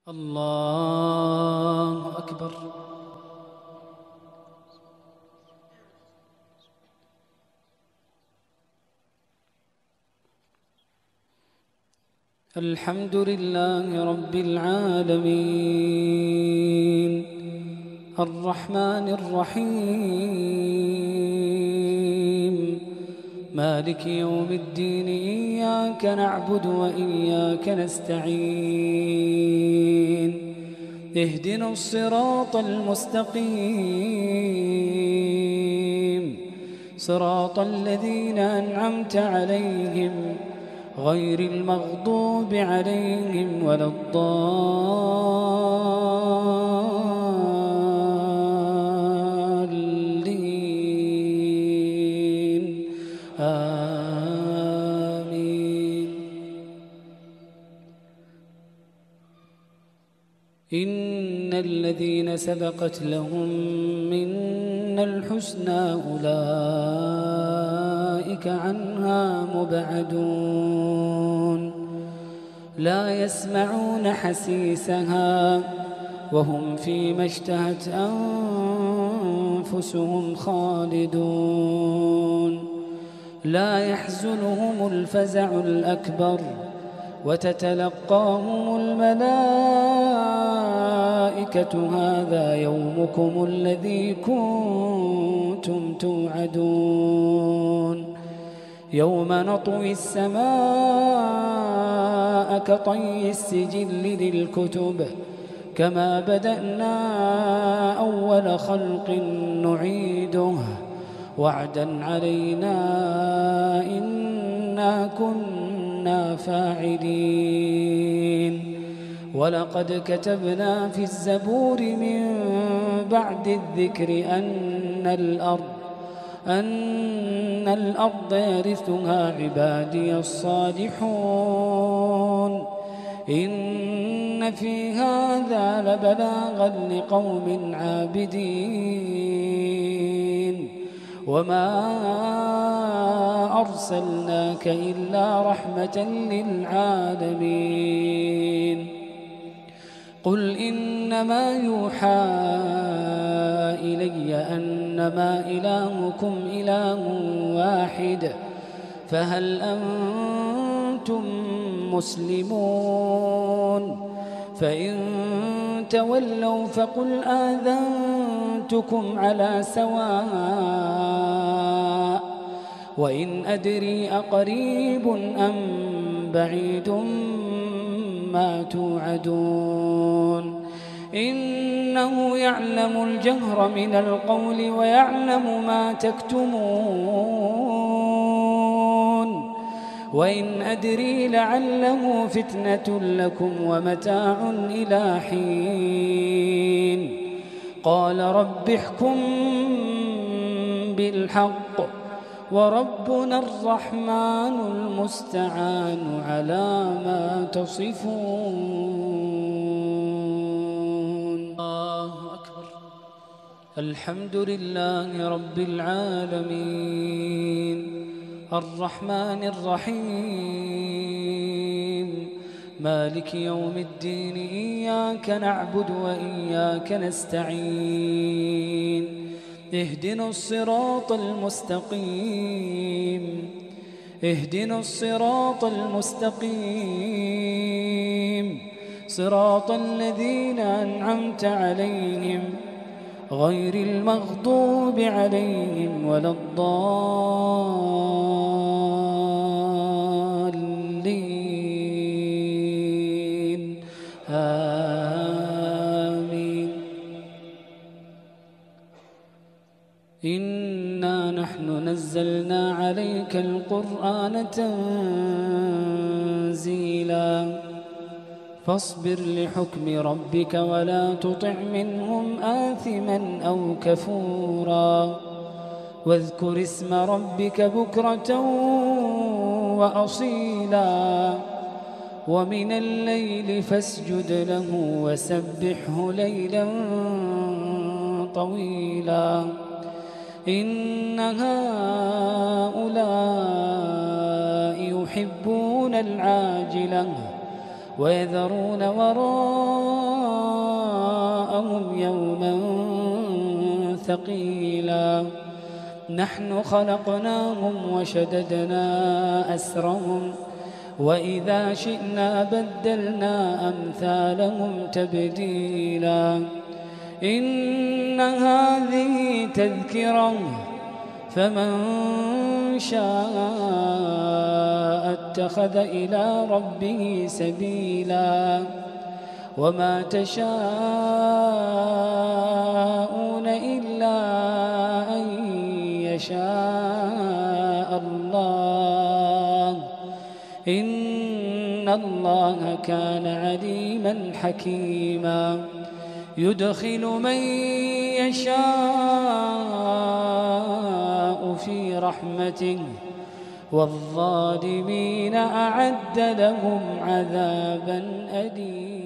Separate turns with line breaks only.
الله أكبر. الحمد لله رب العالمين الرحمن الرحيم مالك يوم الدين إياك نعبد وإياك نستعين اهدنا الصراط المستقيم صراط الذين أنعمت عليهم غير المغضوب عليهم ولا الضالين آمين. إن الذين سبقت لهم منا الحسنى أولئك عنها مبعدون لا يسمعون حسيسها وهم فيما اشتهت أنفسهم خالدون لا يحزنهم الفزع الأكبر وتتلقاهم الملائكة هذا يومكم الذي كنتم توعدون يوم نطوي السماء كطي السجل للكتب كما بدأنا أول خلق نعيده وعدا علينا إنا كنا فاعلين. ولقد كتبنا في الزبور من بعد الذكر أن الأرض يرثها عبادي الصالحون إن في هذا لبلاغا لقوم عابدين وما أرسلناك إلا رحمة للعالمين. قل إنما يوحى إلي أنما إلهكم إله واحد فهل أنتم مسلمون؟ فإن تولوا فقل آذنتكم على سواء وإن أدري أقريب أم بعيد ما توعدون إنه يعلم الجهر من القول ويعلم ما تكتمون وإن أدري لعله فتنة لكم ومتاع إلى حين. قال رب احكم بالحق وربنا الرحمن المستعان على ما تصفون. الله أكبر. الحمد لله رب العالمين الرحمن الرحيم مالك يوم الدين إياك نعبد وإياك نستعين اهدنا الصراط المستقيم صراط الذين أنعمت عليهم غير المغضوب عليهم ولا الضالين آمين. إنا نحن نزلنا عليك القرآن تنزيلا فاصبر لحكم ربك ولا تطع منهم آثما أو كفورا واذكر اسم ربك بكرة وأصيلا ومن الليل فاسجد له وسبحه ليلا طويلا إن هؤلاء يحبون العاجلة ويذرون وراءهم يوما ثقيلا نحن خلقناهم وشددنا أسرهم وإذا شئنا بدلنا أمثالهم تبديلا إن هذه تذكرة فمن شاء اتخذ إلى ربه سبيلا وما تشاءون إلا أن يشاء الله إن الله كان عليما حكيما يدخل من يشاء في رحمته والظالمين أعد لهم عذابا أليما.